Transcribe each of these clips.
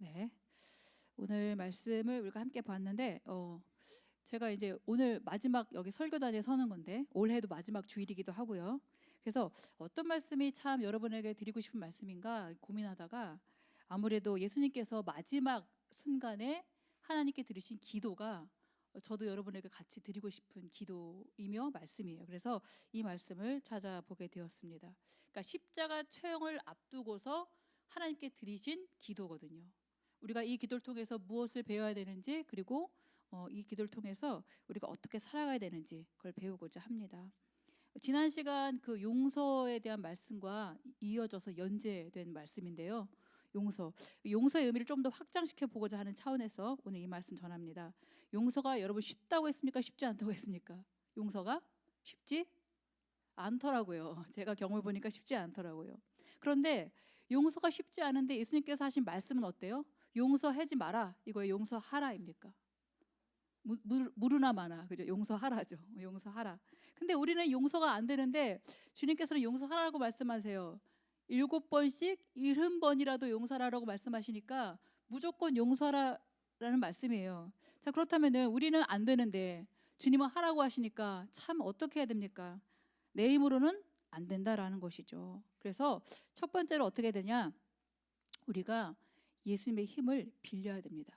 네, 오늘 말씀을 우리가 함께 봤는데 제가 이제 오늘 마지막 여기 설교단에 서는 건데 올해도 마지막 주일이기도 하고요. 그래서 어떤 말씀이 참 여러분에게 드리고 싶은 말씀인가 고민하다가 아무래도 예수님께서 마지막 순간에 하나님께 드리신 기도가 저도 여러분에게 같이 드리고 싶은 기도이며 말씀이에요. 그래서 이 말씀을 찾아보게 되었습니다. 그러니까 십자가 처형을 앞두고서 하나님께 드리신 기도거든요. 우리가 이 기도를 통해서 무엇을 배워야 되는지, 그리고 이 기도를 통해서 우리가 어떻게 살아가야 되는지 그걸 배우고자 합니다. 지난 시간 그 용서에 대한 말씀과 이어져서 연재된 말씀인데요. 용서의 의미를 좀 더 확장시켜 보고자 하는 차원에서 오늘 이 말씀 전합니다. 용서가 여러분 쉽다고 했습니까? 쉽지 않다고 했습니까? 용서가 쉽지 않더라고요. 제가 경험해 보니까 쉽지 않더라고요. 그런데 용서가 쉽지 않은데 예수님께서 하신 말씀은 어때요? 용서하지 마라, 이거예요. 용서하라입니까? 무르나 마나, 그죠? 용서하라죠. 용서하라. 근데 우리는 용서가 안 되는데 주님께서는 용서하라고 말씀하세요. 7번씩 70번이라도 용서하라고 말씀하시니까 무조건 용서하라는 말씀이에요. 자, 그렇다면은 우리는 안 되는데 주님은 하라고 하시니까 참 어떻게 해야 됩니까? 내 힘으로는 안 된다라는 것이죠. 그래서 첫 번째로 어떻게 되냐? 우리가 예수님의 힘을 빌려야 됩니다.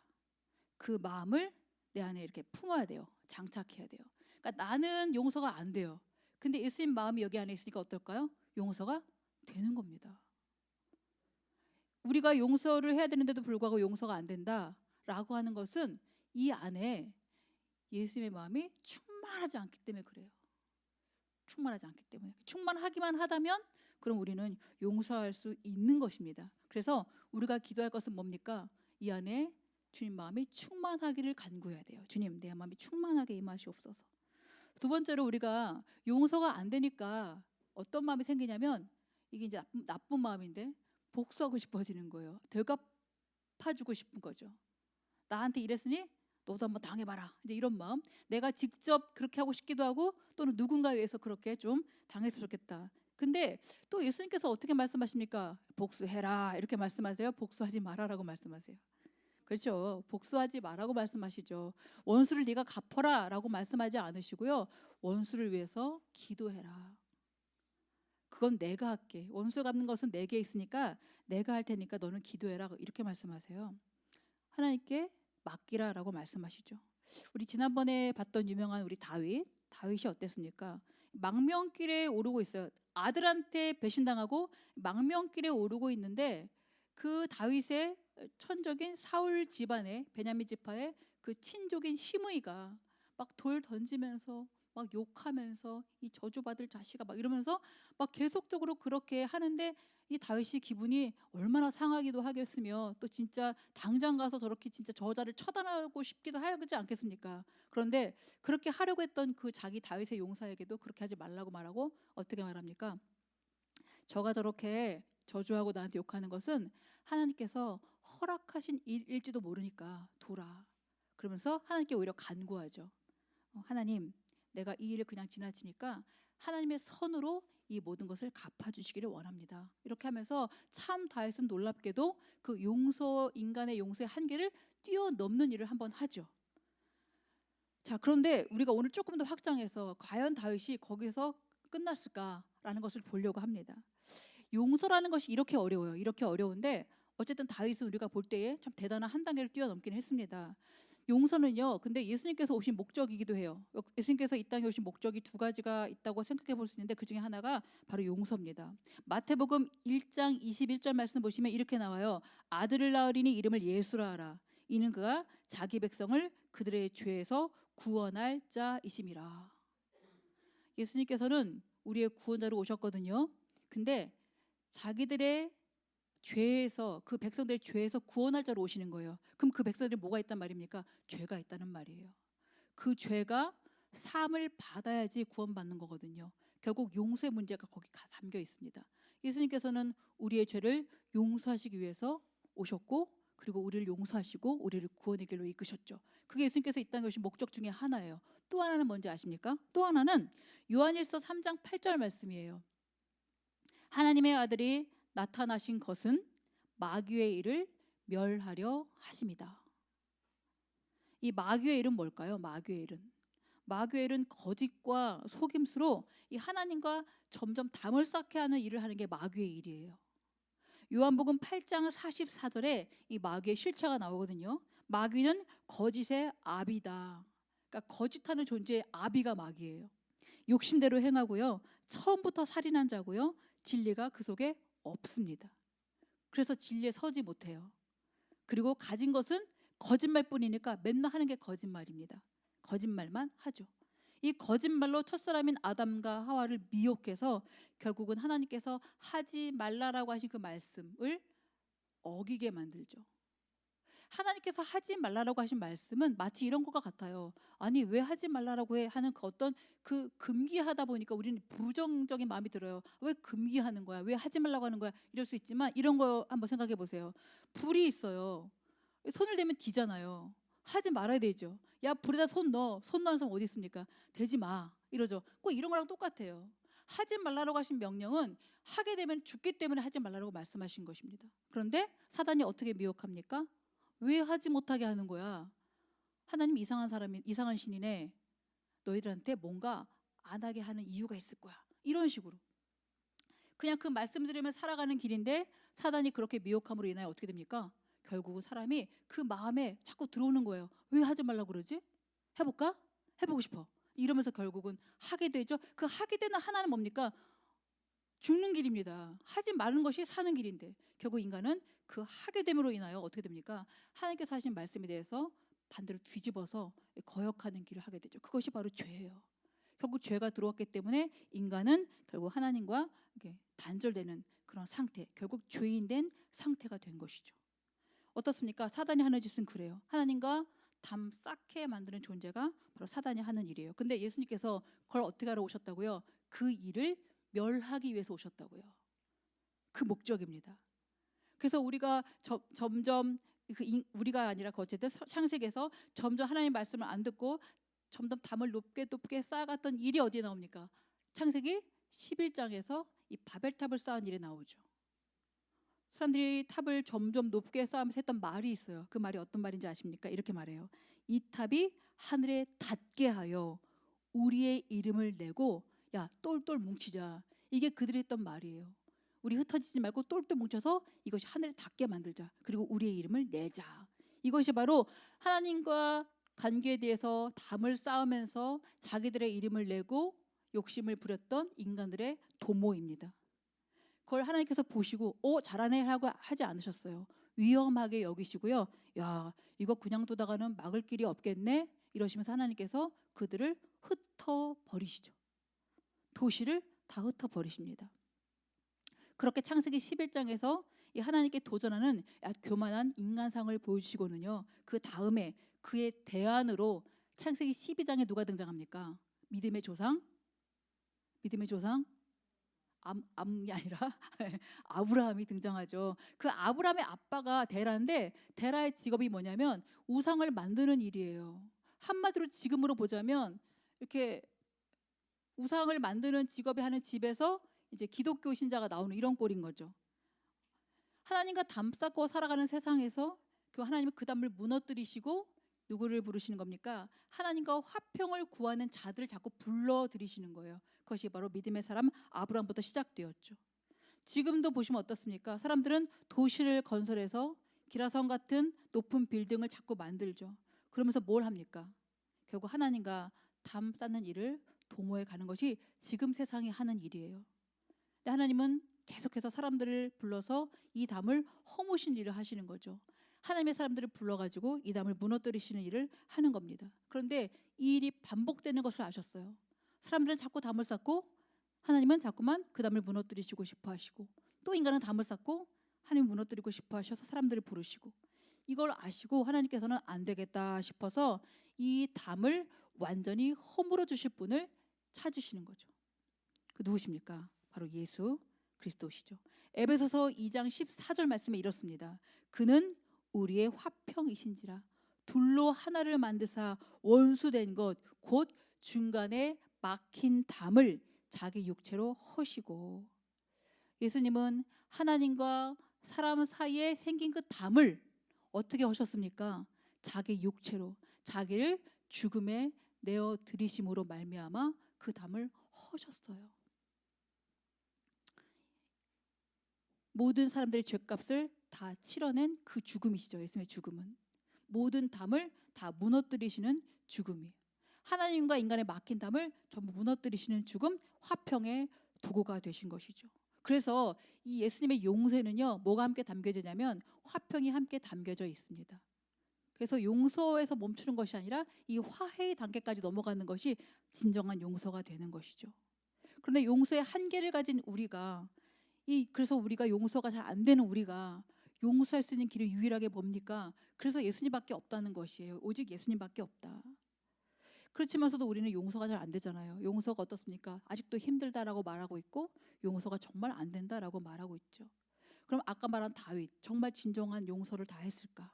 그 마음을 내 안에 이렇게 품어야 돼요. 장착해야 돼요. 그러니까 나는 용서가 안 돼요. 근데 예수님 마음이 여기 안에 있으니까 어떨까요? 용서가 되는 겁니다. 우리가 용서를 해야 되는데도 불구하고 용서가 안 된다라고 하는 것은 이 안에 예수님의 마음이 충만하지 않기 때문에 그래요. 충만하지 않기 때문에. 충만하기만 하다면 그럼 우리는 용서할 수 있는 것입니다. 그래서 우리가 기도할 것은 뭡니까? 이 안에 주님 마음이 충만하기를 간구해야 돼요. 주님, 내 마음이 충만하게 임하시옵소서. 두 번째로 우리가 용서가 안 되니까 어떤 마음이 생기냐면 이게 이제 나쁜 마음인데 복수하고 싶어지는 거예요. 되갚아주고 싶은 거죠. 나한테 이랬으니 너도 한번 당해봐라. 이제 이런 마음. 내가 직접 그렇게 하고 싶기도 하고 또는 누군가에 의해서 그렇게 좀 당했으면 좋겠다. 근데 또 예수님께서 어떻게 말씀하십니까? 복수해라 이렇게 말씀하세요? 복수하지 마라라고 말씀하세요? 그렇죠. 복수하지 마라고 말씀하시죠. 원수를 네가 갚아라 라고 말씀하지 않으시고요. 원수를 위해서 기도해라. 그건 내가 할게. 원수 갚는 것은 내게 있으니까 내가 할 테니까 너는 기도해라. 이렇게 말씀하세요. 하나님께 맡기라라고 말씀하시죠. 우리 지난번에 봤던 유명한 우리 다윗이 어땠습니까? 망명길에 오르고 있어요. 아들한테 배신당하고 망명길에 오르고 있는데 그 다윗의 천적인 사울 집안의 베냐민 지파의 그 친족인 시므이가 막 돌 던지면서 막 욕하면서 이 저주받을 자식아 막 이러면서 막 계속적으로 그렇게 하는데 이 다윗이 기분이 얼마나 상하기도 하겠으며 또 진짜 당장 가서 저렇게 진짜 저자를 처단하고 싶기도 하지 않겠습니까? 그런데 그렇게 하려고 했던 그 자기 다윗의 용사에게도 그렇게 하지 말라고 말하고 어떻게 말합니까? 저가 저렇게 저주하고 나한테 욕하는 것은 하나님께서 허락하신 일일지도 모르니까 둬라. 그러면서 하나님께 오히려 간구하죠. 하나님, 내가 이 일을 그냥 지나치니까 하나님의 선으로 이 모든 것을 갚아주시기를 원합니다. 이렇게 하면서 참 다윗은 놀랍게도 그 인간의 용서의 한계를 뛰어넘는 일을 한번 하죠. 자, 그런데 우리가 오늘 조금 더 확장해서 과연 다윗이 거기서 끝났을까라는 것을 보려고 합니다. 용서라는 것이 이렇게 어려워요. 이렇게 어려운데 어쨌든 다윗은 우리가 볼 때에 참 대단한 한 단계를 뛰어넘긴 했습니다. 용서는요, 근데 예수님께서 오신 목적이기도 해요. 예수님께서 이 땅에 오신 목적이 두 가지가 있다고 생각해 볼 수 있는데 그 중에 하나가 바로 용서입니다. 마태복음 1장 21절 말씀 보시면 이렇게 나와요. 아들을 낳으리니 이름을 예수라 하라. 이는 그가 자기 백성을 그들의 죄에서 구원할 자이심이라. 예수님께서는 우리의 구원자로 오셨거든요. 근데 자기들의 죄에서, 그 백성들의 죄에서 구원할 자로 오시는 거예요. 그럼 그 백성들이 뭐가 있단 말입니까? 죄가 있다는 말이에요. 그 죄가 사함을 받아야지 구원받는 거거든요. 결국 용서의 문제가 거기 담겨 있습니다. 예수님께서는 우리의 죄를 용서하시기 위해서 오셨고, 그리고 우리를 용서하시고 우리를 구원의 길로 이끄셨죠. 그게 예수님께서 이 땅에 오신 목적 중에 하나예요. 또 하나는 뭔지 아십니까? 또 하나는 요한일서 3장 8절 말씀이에요. 하나님의 아들이 나타나신 것은 마귀의 일을 멸하려 하심이다. 이 마귀의 일은 뭘까요? 마귀의 일은 거짓과 속임수로 이 하나님과 점점 담을 쌓게 하는 일을 하는 게 마귀의 일이에요. 요한복음 8장 44절에 이 마귀의 실체가 나오거든요. 마귀는 거짓의 아비다. 그러니까 거짓하는 존재의 아비가 마귀예요. 욕심대로 행하고요. 처음부터 살인한 자고요. 진리가 그 속에 없습니다. 그래서 진리에 서지 못해요. 그리고 가진 것은 거짓말뿐이니까 맨날 하는 게 거짓말입니다. 거짓말만 하죠. 이 거짓말로 첫사람인 아담과 하와를 미혹해서 결국은 하나님께서 하지 말라라고 하신 그 말씀을 어기게 만들죠. 하나님께서 하지 말라라고 하신 말씀은 마치 이런 것과 같아요. 아니 왜 하지 말라라고 해 하는 그 어떤 그 금기하다 보니까 우리는 부정적인 마음이 들어요. 왜 금기하는 거야? 왜 하지 말라고 하는 거야? 이럴 수 있지만 이런 거 한번 생각해 보세요. 불이 있어요. 손을 대면 뒤잖아요. 하지 말아야 되죠. 야 불에다 손 넣어. 손 넣는 사람 어디 있습니까? 대지 마. 이러죠. 꼭 이런 거랑 똑같아요. 하지 말라고 하신 명령은 하게 되면 죽기 때문에 하지 말라고 말씀하신 것입니다. 그런데 사단이 어떻게 미혹합니까? 왜 하지 못하게 하는 거야? 하나님 이상한 사람이 이상한 신이네. 너희들한테 뭔가 안 하게 하는 이유가 있을 거야. 이런 식으로. 그냥 그 말씀 들으면 살아가는 길인데 사단이 그렇게 미혹함으로 인하여 어떻게 됩니까? 결국은 사람이 그 마음에 자꾸 들어오는 거예요. 왜 하지 말라고 그러지? 해볼까? 해보고 싶어. 이러면서 결국은 하게 되죠. 그 하게 되는 하나는 뭡니까? 죽는 길입니다. 하지 말는 것이 사는 길인데 결국 인간은 그 하게 됨으로 인하여 어떻게 됩니까? 하나님께서 하신 말씀에 대해서 반대로 뒤집어서 거역하는 길을 하게 되죠. 그것이 바로 죄예요. 결국 죄가 들어왔기 때문에 인간은 결국 하나님과 이렇게 단절되는 그런 상태, 결국 죄인된 상태가 된 것이죠. 어떻습니까? 사단이 하는 짓은 그래요. 하나님과 담 쌓게 만드는 존재가 바로 사단이 하는 일이에요. 근데 예수님께서 그걸 어떻게 하러 오셨다고요? 그 일을 멸하기 위해서 오셨다고요. 그 목적입니다. 그래서 우리가 점점 우리가 아니라 어쨌든 창세기에서 점점 하나님의 말씀을 안 듣고 점점 담을 높게 쌓아갔던 일이 어디에 나옵니까? 창세기 11장에서 이 바벨탑을 쌓은 일이 나오죠. 사람들이 탑을 점점 높게 쌓으면서 했던 말이 있어요. 그 말이 어떤 말인지 아십니까? 이렇게 말해요. 이 탑이 하늘에 닿게 하여 우리의 이름을 내고 야 똘똘 뭉치자. 이게 그들이 했던 말이에요. 우리 흩어지지 말고 똘똘 뭉쳐서 이것이 하늘에 닿게 만들자. 그리고 우리의 이름을 내자. 이것이 바로 하나님과 관계에 대해서 담을 쌓으면서 자기들의 이름을 내고 욕심을 부렸던 인간들의 도모입니다. 그걸 하나님께서 보시고 잘하네 하고 하지 않으셨어요. 위험하게 여기시고요. 야 이거 그냥 두다가는 막을 길이 없겠네. 이러시면서 하나님께서 그들을 흩어버리시죠. 도시를 다 흩어버리십니다. 그렇게 창세기 11장에서 이 하나님께 도전하는 교만한 인간상을 보여주시고는요. 그 다음에 그의 대안으로 창세기 12장에 누가 등장합니까? 믿음의 조상? 믿음의 조상? 암이 아니라 아브라함이 등장하죠. 그 아브라함의 아빠가 데라인데 데라의 직업이 뭐냐면 우상을 만드는 일이에요. 한마디로 지금으로 보자면 이렇게 우상을 만드는 직업이 하는 집에서 이제 기독교 신자가 나오는 이런 꼴인 거죠. 하나님과 담 쌓고 살아가는 세상에서 그 하나님은 그 담을 무너뜨리시고 누구를 부르시는 겁니까? 하나님과 화평을 구하는 자들을 자꾸 불러들이시는 거예요. 그것이 바로 믿음의 사람 아브라함부터 시작되었죠. 지금도 보시면 어떻습니까? 사람들은 도시를 건설해서 기라성 같은 높은 빌딩을 자꾸 만들죠. 그러면서 뭘 합니까? 결국 하나님과 담 쌓는 일을 도모해 가는 것이 지금 세상이 하는 일이에요. 근데 하나님은 계속해서 사람들을 불러서 이 담을 허무신 일을 하시는 거죠. 하나님의 사람들을 불러가지고 이 담을 무너뜨리시는 일을 하는 겁니다. 그런데 이 일이 반복되는 것을 아셨어요. 사람들은 자꾸 담을 쌓고 하나님은 자꾸만 그 담을 무너뜨리시고 싶어 하시고 또 인간은 담을 쌓고 하나님 무너뜨리고 싶어 하셔서 사람들을 부르시고 이걸 아시고 하나님께서는 안 되겠다 싶어서 이 담을 완전히 허물어 주실 분을 찾으시는 거죠. 그 누구십니까? 바로 예수 그리스도시죠. 에베소서 2장 14절 말씀에 이렇습니다. 그는 우리의 화평이신지라 둘로 하나를 만드사 원수된 것 곧 중간에 막힌 담을 자기 육체로 허시고 예수님은 하나님과 사람 사이에 생긴 그 담을 어떻게 하셨습니까? 자기 육체로 자기를 죽음에 내어 드리심으로 말미암아 그 담을 허셨어요. 모든 사람들의 죄값을 다 치러낸 그 죽음이시죠. 예수님의 죽음은 모든 담을 다 무너뜨리시는 죽음이에요. 하나님과 인간의 막힌 담을 전부 무너뜨리시는 죽음, 화평의 도구가 되신 것이죠. 그래서 이 예수님의 용서에는요, 뭐가 함께 담겨져 있냐면 화평이 함께 담겨져 있습니다. 그래서 용서에서 멈추는 것이 아니라 이 화해의 단계까지 넘어가는 것이 진정한 용서가 되는 것이죠. 그런데 용서의 한계를 가진 우리가 그래서 우리가 용서가 잘 안 되는 우리가 용서할 수 있는 길이 유일하게 뭡니까? 그래서 예수님밖에 없다는 것이에요. 오직 예수님밖에 없다. 그렇지만서도 우리는 용서가 잘 안 되잖아요. 용서가 어떻습니까? 아직도 힘들다라고 말하고 있고 용서가 정말 안 된다라고 말하고 있죠. 그럼 아까 말한 다윗 정말 진정한 용서를 다 했을까?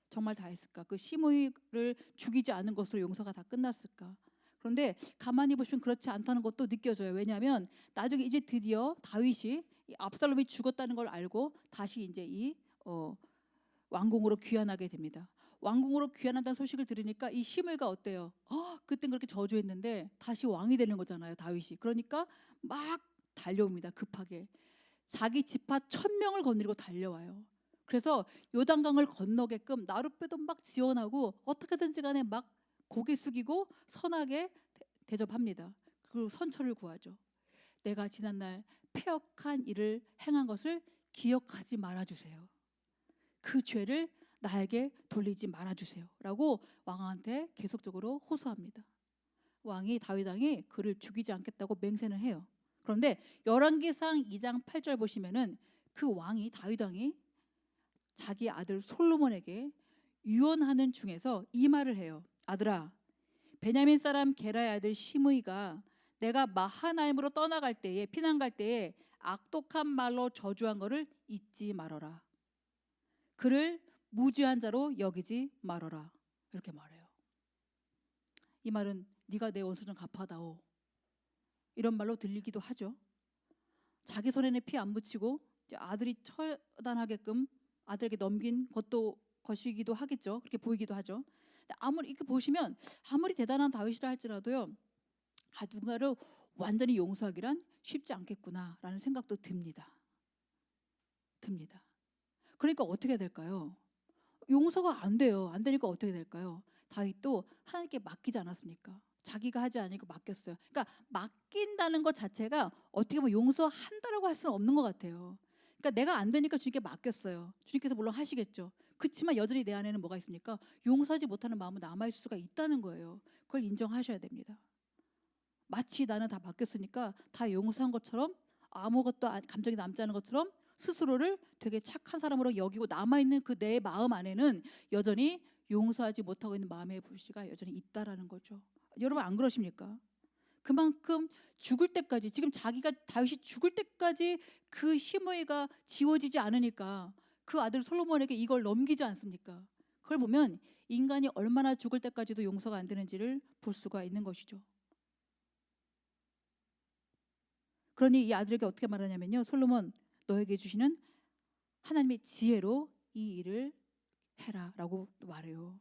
정말 다 했을까? 그 시므이를 죽이지 않은 것으로 용서가 다 끝났을까? 그런데 가만히 보시면 그렇지 않다는 것도 느껴져요. 왜냐하면 나중에 이제 드디어 다윗이 이 압살롬이 죽었다는 걸 알고 다시 이제 이 왕궁으로 귀환하게 됩니다. 왕궁으로 귀환한다는 소식을 들으니까 이 시므이가 어때요? 그땐 그렇게 저주했는데 다시 왕이 되는 거잖아요, 다윗이. 그러니까 막 달려옵니다, 급하게. 자기 지파 1000명을 거느리고 달려와요. 그래서 요단강을 건너게끔 나룻배도 막 지원하고 어떻게든지 간에 막 고개 숙이고 선하게 대접합니다. 그리고 선처를 구하죠. 내가 지난날 패역한 일을 행한 것을 기억하지 말아주세요. 그 죄를 나에게 돌리지 말아주세요 라고 왕한테 계속적으로 호소합니다. 왕이 다윗 왕이 그를 죽이지 않겠다고 맹세는 해요. 그런데 열왕기상 2장 8절 보시면은 그 왕이 다윗 왕이 자기 아들 솔로몬에게 유언하는 중에서 이 말을 해요. 아들아, 베냐민 사람 게라의 아들 시므이가 내가 마하나임으로 떠나갈 때에 피난 갈 때에 악독한 말로 저주한 것을 잊지 말어라. 그를 무죄한 자로 여기지 말어라. 이렇게 말해요. 이 말은 네가 내 원수 좀 갚아다오. 이런 말로 들리기도 하죠. 자기 손에는 피 안 묻히고 아들이 처단하게끔 아들에게 넘긴 것이기도 하겠죠. 그렇게 보이기도 하죠. 근데 아무리 이렇게 보시면 아무리 대단한 다윗이라 할지라도요, 누군가를 완전히 용서하기란 쉽지 않겠구나라는 생각도 듭니다. 그러니까 어떻게 해야 될까요? 용서가 안 돼요. 안 되니까 어떻게 될까요? 다윗도 하나님께 맡기지 않았습니까? 자기가 하지 않으니까 맡겼어요. 그러니까 맡긴다는 것 자체가 어떻게 보면 용서한다라고 할 수는 없는 것 같아요. 그러니까 내가 안 되니까 주님께 맡겼어요. 주님께서 물론 하시겠죠. 그렇지만 여전히 내 안에는 뭐가 있습니까? 용서하지 못하는 마음은 남아있을 수가 있다는 거예요. 그걸 인정하셔야 됩니다. 마치 나는 다 맡겼으니까 다 용서한 것처럼 아무것도 감정이 남지 않은 것처럼 스스로를 되게 착한 사람으로 여기고 남아있는 그 내 마음 안에는 여전히 용서하지 못하고 있는 마음의 불씨가 여전히 있다라는 거죠. 여러분 안 그러십니까? 그만큼 죽을 때까지, 지금 자기가 다윗이 죽을 때까지 그 시므이가 지워지지 않으니까 그 아들 솔로몬에게 이걸 넘기지 않습니까? 그걸 보면 인간이 얼마나 죽을 때까지도 용서가 안 되는지를 볼 수가 있는 것이죠. 그러니 이 아들에게 어떻게 말하냐면요, 솔로몬, 너에게 주시는 하나님의 지혜로 이 일을 해라 라고 말해요.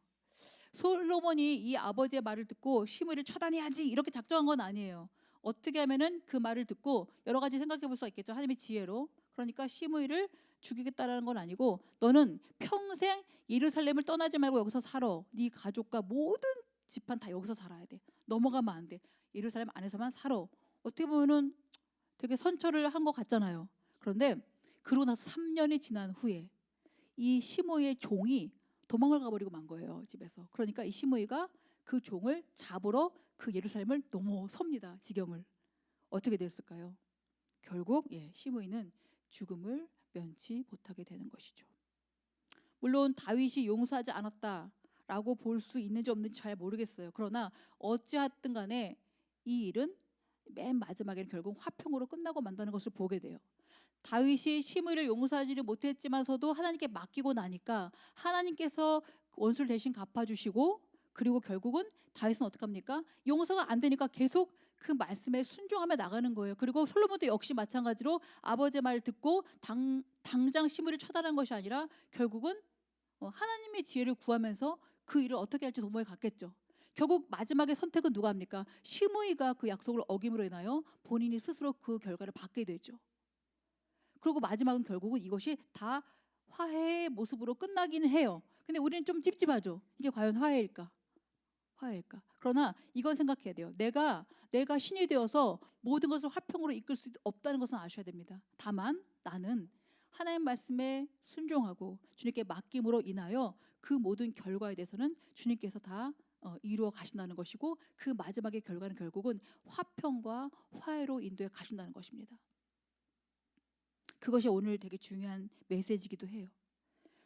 솔로몬이 이 아버지의 말을 듣고 시므이를 처단해야지 이렇게 작정한 건 아니에요. 어떻게 하면은 그 말을 듣고 여러 가지 생각해 볼 수가 있겠죠. 하나님의 지혜로. 그러니까 시므이를 죽이겠다라는 건 아니고, 너는 평생 예루살렘을 떠나지 말고 여기서 살아. 네 가족과 모든 집안 다 여기서 살아야 돼. 넘어가면 안 돼. 예루살렘 안에서만 살아. 어떻게 보면은 되게 선처를 한 것 같잖아요. 그런데 그러고 나서 3년이 지난 후에 이 시므이의 종이 도망을 가버리고 만 거예요, 집에서. 그러니까 이 시므이가 그 종을 잡으러 그 예루살렘을 넘어섭니다, 지경을. 어떻게 됐을까요? 결국 시므이는 죽음을 면치 못하게 되는 것이죠. 물론 다윗이 용서하지 않았다라고 볼 수 있는지 없는지 잘 모르겠어요. 그러나 어찌하든 간에 이 일은 맨 마지막에는 결국 화평으로 끝나고 만다는 것을 보게 돼요. 다윗이 시므이를 용서하지를 못했지만서도 하나님께 맡기고 나니까 하나님께서 원수를 대신 갚아주시고, 그리고 결국은 다윗은 어떻게 합니까? 용서가 안 되니까 계속 그 말씀에 순종하며 나가는 거예요. 그리고 솔로몬도 역시 마찬가지로 아버지의 말을 듣고 당장 시므이를 처단한 것이 아니라 결국은 하나님의 지혜를 구하면서 그 일을 어떻게 할지 도모해 갔겠죠. 결국 마지막에 선택은 누가 합니까? 시므이가 그 약속을 어김으로 인하여 본인이 스스로 그 결과를 받게 되죠. 그리고 마지막은 결국은 이것이 다 화해의 모습으로 끝나기는 해요. 근데 우리는 좀 찝찝하죠. 이게 과연 화해일까? 화해일까? 그러나 이건 생각해야 돼요. 내가 신이 되어서 모든 것을 화평으로 이끌 수 없다는 것은 아셔야 됩니다. 다만 나는 하나님 말씀에 순종하고 주님께 맡김으로 인하여 그 모든 결과에 대해서는 주님께서 다 이루어 가신다는 것이고, 그 마지막의 결과는 결국은 화평과 화해로 인도해 가신다는 것입니다. 그것이 오늘 되게 중요한 메시지이기도 해요.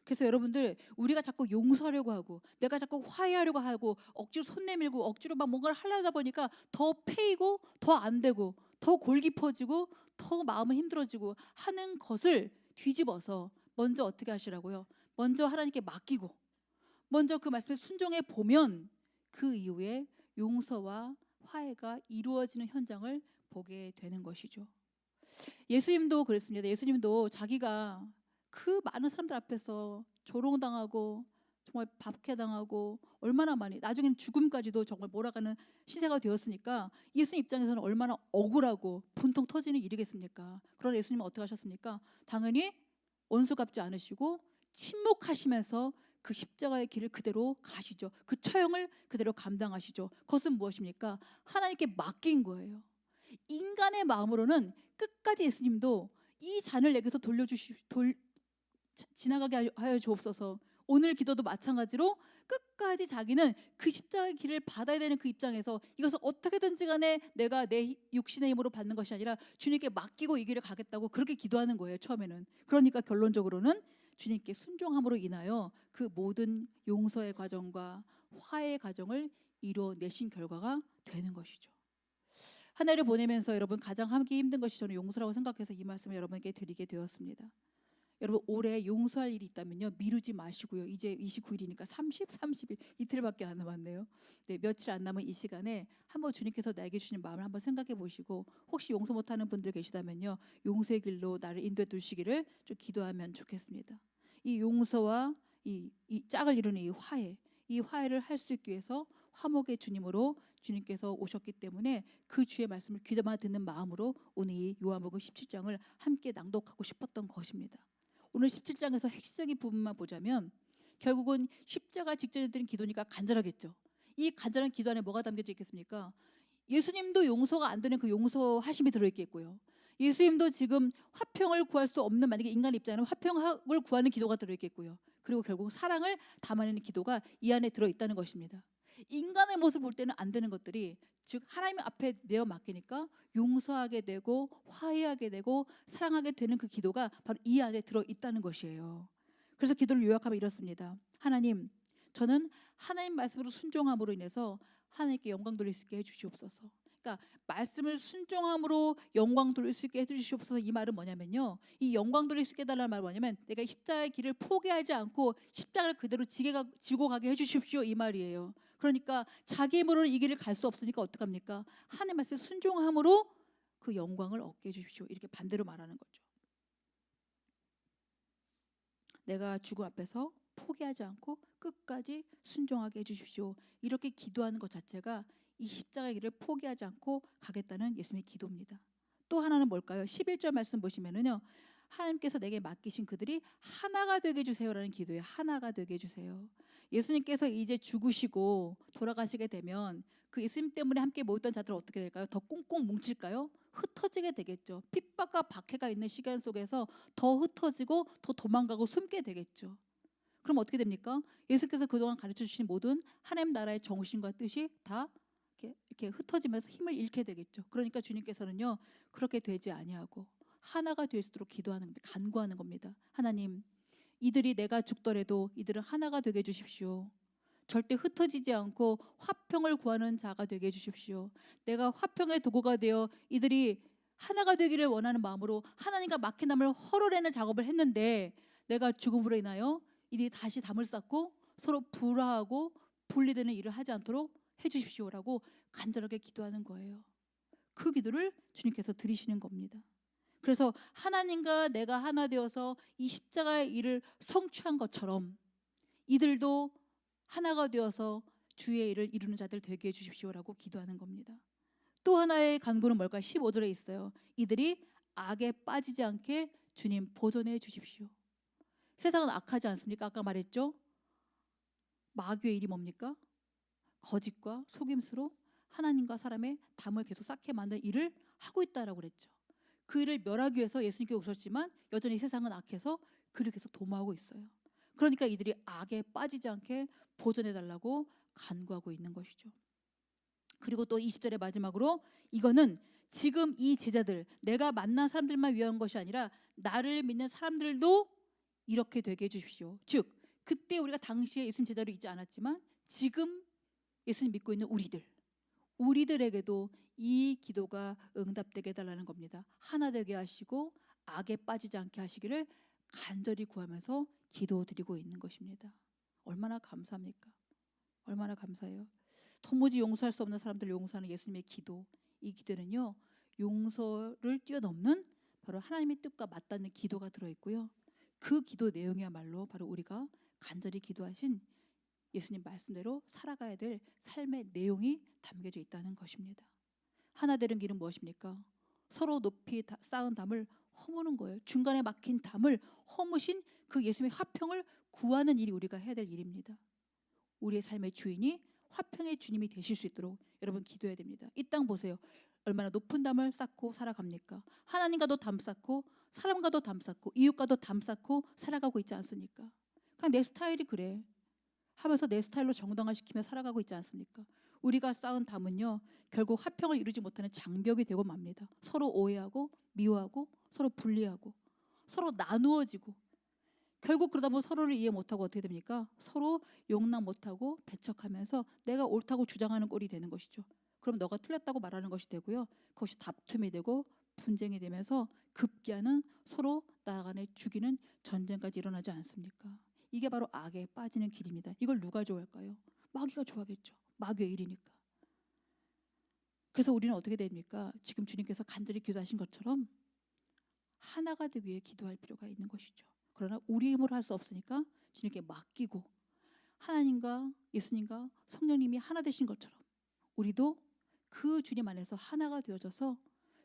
그래서 여러분들, 우리가 자꾸 용서하려고 하고 내가 자꾸 화해하려고 하고 억지로 손 내밀고 억지로 막 뭔가를 하려다 보니까 더 패이고 더 안 되고 더 골깊어지고 더 마음은 힘들어지고 하는 것을 뒤집어서 먼저 어떻게 하시라고요? 먼저 하나님께 맡기고 먼저 그 말씀에 순종해 보면 그 이후에 용서와 화해가 이루어지는 현장을 보게 되는 것이죠. 예수님도 그랬습니다. 예수님도 자기가 그 많은 사람들 앞에서 조롱당하고 정말 박해당하고 얼마나 많이, 나중에는 죽음까지도 정말 몰아가는 신세가 되었으니까 예수님 입장에서는 얼마나 억울하고 분통 터지는 일이겠습니까? 그러나 예수님은 어떻게 하셨습니까? 당연히 원수 갚지 않으시고 침묵하시면서 그 십자가의 길을 그대로 가시죠. 그 처형을 그대로 감당하시죠. 그것은 무엇입니까? 하나님께 맡긴 거예요. 인간의 마음으로는 끝까지 예수님도 이 잔을 내게서 지나가게 하여 주옵소서. 오늘 기도도 마찬가지로 끝까지 자기는 그 십자가의 길을 받아야 되는 그 입장에서 이것을 어떻게든지 간에 내가 내 육신의 힘으로 받는 것이 아니라 주님께 맡기고 이 길을 가겠다고 그렇게 기도하는 거예요, 처음에는. 그러니까 결론적으로는 주님께 순종함으로 인하여 그 모든 용서의 과정과 화해의 과정을 이뤄내신 결과가 되는 것이죠. 한 해를 보내면서 여러분 가장 하기 힘든 것이 저는 용서라고 생각해서 이 말씀을 여러분에게 드리게 되었습니다. 여러분, 올해 용서할 일이 있다면요, 미루지 마시고요. 이제 29일이니까 30일 이틀밖에 안 남았네요. 네, 며칠 안 남은 이 시간에 한번 주님께서 나에게 주신 마음을 한번 생각해 보시고, 혹시 용서 못하는 분들 계시다면요, 용서의 길로 나를 인도해 두시기를 좀 기도하면 좋겠습니다. 이 용서와 이 짝을 이루는 이 화해를 할 수 있기 위해서 화목의 주님으로 주님께서 오셨기 때문에 그 주의 말씀을 귀담아 듣는 마음으로 오늘 이 요한복음 17장을 함께 낭독하고 싶었던 것입니다. 오늘 17장에서 핵심적인 부분만 보자면 결국은 십자가 직전에 드린 기도니까 간절하겠죠. 이 간절한 기도 안에 뭐가 담겨져 있겠습니까? 예수님도 용서가 안 되는 그 용서하심이 들어있겠고요. 예수님도 지금 화평을 구할 수 없는, 만약에 인간 입장에는 화평을 구하는 기도가 들어있겠고요. 그리고 결국 사랑을 담아내는 기도가 이 안에 들어있다는 것입니다. 인간의 모습을 볼 때는 안 되는 것들이, 즉 하나님 앞에 내어 맡기니까 용서하게 되고 화해하게 되고 사랑하게 되는 그 기도가 바로 이 안에 들어있다는 것이에요. 그래서 기도를 요약하면 이렇습니다. 하나님, 저는 하나님 말씀으로 순종함으로 인해서 하나님께 영광 돌릴 수 있게 해주시옵소서. 그러니까 말씀을 순종함으로 영광 돌릴 수 있게 해주시옵소서. 이 말은 뭐냐면요, 이 영광 돌릴 수 있게 해달라는 말은 뭐냐면 내가 십자가의 길을 포기하지 않고 십자가를 그대로 지고 가게 해주십시오, 이 말이에요. 그러니까 자기 힘으로는 이 길을 갈 수 없으니까 어떡합니까? 하나님 말씀 순종함으로 그 영광을 얻게 해주십시오. 이렇게 반대로 말하는 거죠. 내가 죽음 앞에서 포기하지 않고 끝까지 순종하게 해주십시오. 이렇게 기도하는 것 자체가 이 십자가의 길을 포기하지 않고 가겠다는 예수님의 기도입니다. 또 하나는 뭘까요? 11절 말씀 보시면은요, 하나님께서 내게 맡기신 그들이 하나가 되게 해주세요라는 기도예요. 하나가 되게 해주세요. 예수님께서 이제 죽으시고 돌아가시게 되면 그 예수님 때문에 함께 모였던 자들은 어떻게 될까요? 더 꽁꽁 뭉칠까요? 흩어지게 되겠죠. 핍박과 박해가 있는 시간 속에서 더 흩어지고 더 도망가고 숨게 되겠죠. 그럼 어떻게 됩니까? 예수께서 그동안 가르쳐 주신 모든 하나님 나라의 정신과 뜻이 다 이렇게 흩어지면서 힘을 잃게 되겠죠. 그러니까 주님께서는요, 그렇게 되지 아니하고 하나가 될 수 있도록 기도하는 겁니다. 간구하는 겁니다. 하나님, 이들이 내가 죽더라도 이들은 하나가 되게 해주십시오. 절대 흩어지지 않고 화평을 구하는 자가 되게 해주십시오. 내가 화평의 도구가 되어 이들이 하나가 되기를 원하는 마음으로 하나님과 막힌 담을 헐어내는 작업을 했는데, 내가 죽음으로 인하여 이들이 다시 담을 쌓고 서로 불화하고 분리되는 일을 하지 않도록 해주십시오라고 간절하게 기도하는 거예요. 그 기도를 주님께서 들으시는 겁니다. 그래서 하나님과 내가 하나 되어서 이 십자가의 일을 성취한 것처럼 이들도 하나가 되어서 주의 일을 이루는 자들 되게 해주십시오라고 기도하는 겁니다. 또 하나의 간구는 뭘까? 15절에 있어요. 이들이 악에 빠지지 않게 주님 보존해 주십시오. 세상은 악하지 않습니까? 아까 말했죠. 마귀의 일이 뭡니까? 거짓과 속임수로 하나님과 사람의 담을 계속 쌓게 만든 일을 하고 있다라고 그랬죠. 그 일을 멸하기 위해서 예수님께 오셨지만 여전히 세상은 악해서 그를 계속 도모하고 있어요. 그러니까 이들이 악에 빠지지 않게 보존해달라고 간구하고 있는 것이죠. 그리고 또 20절의 마지막으로 이거는 지금 이 제자들, 내가 만난 사람들만 위한 것이 아니라 나를 믿는 사람들도 이렇게 되게 해주십시오. 즉 그때 우리가 당시에 예수님 제자로 있지 않았지만 지금 예수님 믿고 있는 우리들에게도 이 기도가 응답되게 해달라는 겁니다. 하나 되게 하시고 악에 빠지지 않게 하시기를 간절히 구하면서 기도드리고 있는 것입니다. 얼마나 감사합니까? 얼마나 감사해요. 도무지 용서할 수 없는 사람들을 용서하는 예수님의 기도, 이 기도는요 용서를 뛰어넘는 바로 하나님의 뜻과 맞닿는 기도가 들어있고요. 그 기도 내용이야말로 바로 우리가 간절히 기도하신 예수님 말씀대로 살아가야 될 삶의 내용이 담겨져 있다는 것입니다. 하나 되는 길은 무엇입니까? 서로 높이 쌓은 담을 허무는 거예요. 중간에 막힌 담을 허무신 그 예수님의 화평을 구하는 일이 우리가 해야 될 일입니다. 우리의 삶의 주인이 화평의 주님이 되실 수 있도록 여러분 기도해야 됩니다. 이 땅 보세요. 얼마나 높은 담을 쌓고 살아갑니까? 하나님과도 담 쌓고 사람과도 담 쌓고 이웃과도 담 쌓고 살아가고 있지 않습니까? 그냥 내 스타일이 그래 하면서 내 스타일로 정당화시키며 살아가고 있지 않습니까? 우리가 쌓은 담은요 결국 화평을 이루지 못하는 장벽이 되고 맙니다. 서로 오해하고 미워하고 서로 분리하고 서로 나누어지고 결국 그러다 보면 서로를 이해 못하고 어떻게 됩니까? 서로 용납 못하고 배척하면서 내가 옳다고 주장하는 꼴이 되는 것이죠. 그럼 너가 틀렸다고 말하는 것이 되고요. 그것이 다툼이 되고 분쟁이 되면서 급기야는 서로 나간에 죽이는 전쟁까지 일어나지 않습니까? 이게 바로 악에 빠지는 길입니다. 이걸 누가 좋아할까요? 마귀가 좋아하겠죠. 마귀의 일이니까. 그래서 우리는 어떻게 됩니까? 지금 주님께서 간절히 기도하신 것처럼 하나가 되기 위해 기도할 필요가 있는 것이죠. 그러나 우리 힘으로 할 수 없으니까 주님께 맡기고 하나님과 예수님과 성령님이 하나 되신 것처럼 우리도 그 주님 안에서 하나가 되어져서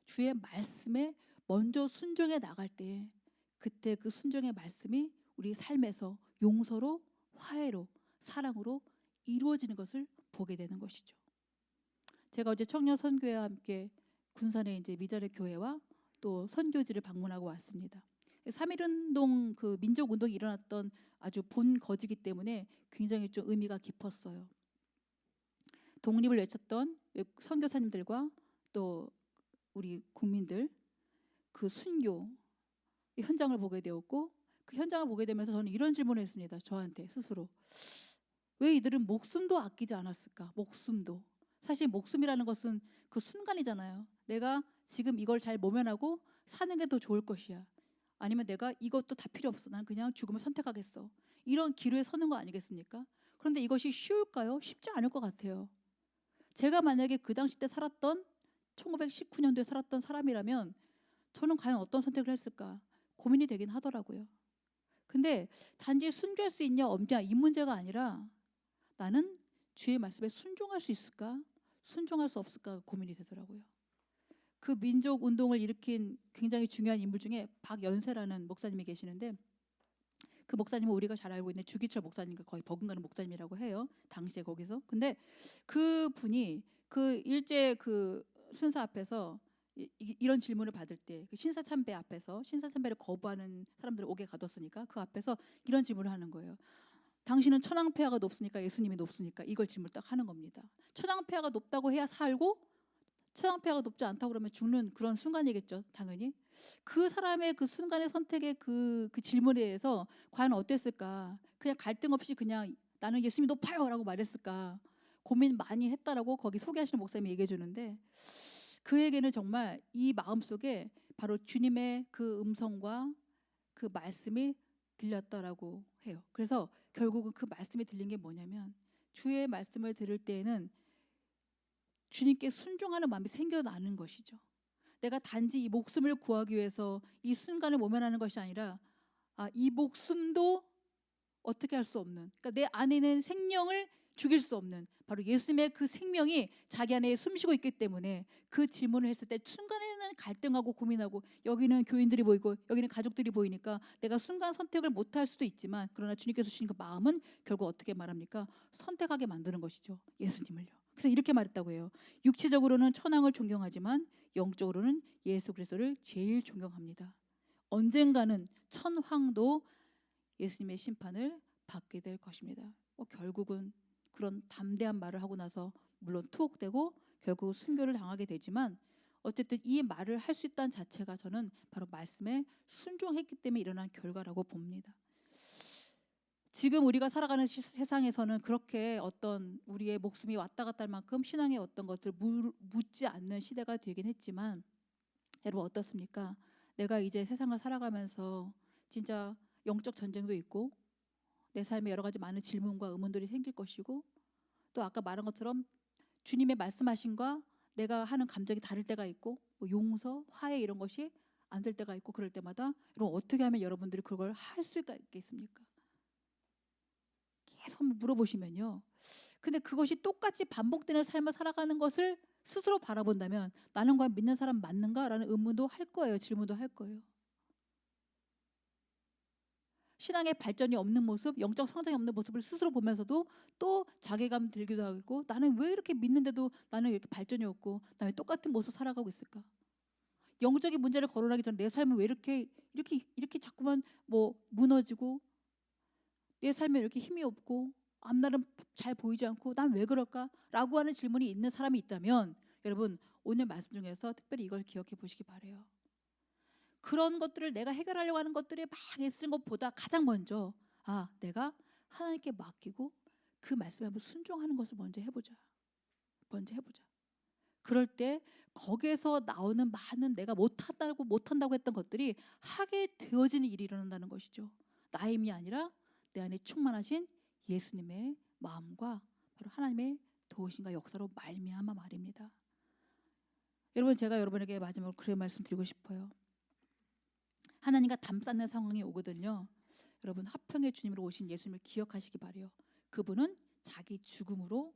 주의 말씀에 먼저 순종해 나갈 때 그때 그 순종의 말씀이 우리 삶에서 용서로 화해로 사랑으로 이루어지는 것을 보게 되는 것이죠. 제가 어제 청년 선교회와 함께 군산의 이제 미자리 교회와 또 선교지를 방문하고 왔습니다. 3.1운동 그 민족운동이 일어났던 아주 본 거지기 때문에 굉장히 좀 의미가 깊었어요. 독립을 외쳤던 선교사님들과 또 우리 국민들 그 순교 현장을 보게 되었고 그 현장을 보게 되면서 저는 이런 질문을 했습니다. 저한테 스스로. 왜 이들은 목숨도 아끼지 않았을까? 목숨도. 사실 목숨이라는 것은 그 순간이잖아요. 내가 지금 이걸 잘 모면하고 사는 게 더 좋을 것이야. 아니면 내가 이것도 다 필요 없어. 난 그냥 죽음을 선택하겠어. 이런 기로에 서는 거 아니겠습니까? 그런데 이것이 쉬울까요? 쉽지 않을 것 같아요. 제가 만약에 그 당시 때 살았던 1919년도에 살았던 사람이라면 저는 과연 어떤 선택을 했을까 고민이 되긴 하더라고요. 근데 단지 순교할 수 있냐 없냐 이 문제가 아니라 나는 주의 말씀에 순종할 수 있을까 순종할 수 없을까 고민이 되더라고요. 그 민족 운동을 일으킨 굉장히 중요한 인물 중에 박연세라는 목사님이 계시는데 그 목사님은 우리가 잘 알고 있는 주기철 목사님과 거의 버금가는 목사님이라고 해요. 당시에 거기서. 근데 그 분이 그 일제 그 순사 앞에서 이런 질문을 받을 때 그 신사참배 앞에서 신사참배를 거부하는 사람들을 옥에 가뒀으니까 그 앞에서 이런 질문을 하는 거예요. 당신은 천황폐하가 높습니까? 예수님이 높습니까? 이걸 질문을 딱 하는 겁니다. 천황폐하가 높다고 해야 살고 천황폐하가 높지 않다고 그러면 죽는 그런 순간이겠죠. 당연히. 그 사람의 그 순간의 선택의 그 질문에 대해서 과연 어땠을까? 그냥 갈등 없이 그냥 나는 예수님이 높아요 라고 말했을까? 고민 많이 했다라고 거기 소개하시는 목사님이 얘기해 주는데 그에게는 정말 이 마음속에 바로 주님의 그 음성과 그 말씀이 들렸다라고 해요. 그래서 결국은 그 말씀이 들린 게 뭐냐면 주의 말씀을 들을 때에는 주님께 순종하는 마음이 생겨나는 것이죠. 내가 단지 이 목숨을 구하기 위해서 이 순간을 모면하는 것이 아니라 이 목숨도 어떻게 할 수 없는, 그러니까 내 안에는 생명을 죽일 수 없는 바로 예수님의 그 생명이 자기 안에 숨쉬고 있기 때문에 그 질문을 했을 때 순간에는 갈등하고 고민하고 여기는 교인들이 보이고 여기는 가족들이 보이니까 내가 순간 선택을 못할 수도 있지만 그러나 주님께서 주신 그 마음은 결국 어떻게 말합니까? 선택하게 만드는 것이죠. 예수님을요. 그래서 이렇게 말했다고 해요. 육체적으로는 천황을 존경하지만 영적으로는 예수 그리스도를 제일 존경합니다. 언젠가는 천황도 예수님의 심판을 받게 될 것입니다. 결국은 그런 담대한 말을 하고 나서 물론 투옥되고 결국 순교를 당하게 되지만 어쨌든 이 말을 할 수 있다는 자체가 저는 바로 말씀에 순종했기 때문에 일어난 결과라고 봅니다. 지금 우리가 살아가는 세상에서는 그렇게 어떤 우리의 목숨이 왔다 갔다 할 만큼 신앙의 어떤 것들을 묻지 않는 시대가 되긴 했지만 여러분 어떻습니까? 내가 이제 세상을 살아가면서 진짜 영적 전쟁도 있고 내 삶에 여러 가지 많은 질문과 의문들이 생길 것이고 또 아까 말한 것처럼 주님의 말씀하신과 내가 하는 감정이 다를 때가 있고 뭐 용서, 화해 이런 것이 안 될 때가 있고 그럴 때마다 여러분 어떻게 하면 여러분들이 그걸 할 수가 있겠습니까? 계속 한번 물어보시면요. 근데 그것이 똑같이 반복되는 삶을 살아가는 것을 스스로 바라본다면 나는 과연 믿는 사람 맞는가라는 의문도 할 거예요. 질문도 할 거예요. 신앙의 발전이 없는 모습, 영적 성장이 없는 모습을 스스로 보면서도 또 자괴감 들기도 하고 나는 왜 이렇게 믿는데도 나는 이렇게 발전이 없고 나 왜 똑같은 모습 살아가고 있을까? 영적인 문제를 거론하기 전에 내 삶은 왜 이렇게 자꾸만 뭐 무너지고 내 삶에 이렇게 힘이 없고 앞날은 잘 보이지 않고 난 왜 그럴까라고 하는 질문이 있는 사람이 있다면 여러분 오늘 말씀 중에서 특별히 이걸 기억해 보시기 바래요. 그런 것들을 내가 해결하려고 하는 것들에 막 애쓰는 것보다 가장 먼저 내가 하나님께 맡기고 그 말씀에 한번 순종하는 것을 먼저 해보자. 그럴 때 거기에서 나오는 많은 내가 못한다고 했던 것들이 하게 되어지는 일이 일어난다는 것이죠. 나의 힘이 아니라 내 안에 충만하신 예수님의 마음과 바로 하나님의 도우심과 역사로 말미암아 말입니다. 여러분 제가 여러분에게 마지막으로 그런 말씀 드리고 싶어요. 하나님과 담 쌓는 상황이 오거든요. 여러분 화평의 주님으로 오신 예수님을 기억하시기 바래요. 그분은 자기 죽음으로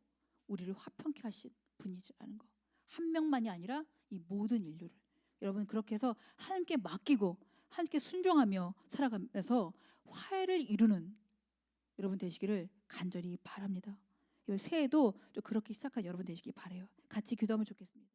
우리를 화평케 하신 분이라는 거. 한 명만이 아니라 이 모든 인류를. 여러분 그렇게 해서 하나님께 맡기고 하나님께 순종하며 살아가면서 화해를 이루는 여러분 되시기를 간절히 바랍니다. 이 새해도 좀 그렇게 시작한 여러분 되시기 바래요. 같이 기도하면 좋겠습니다.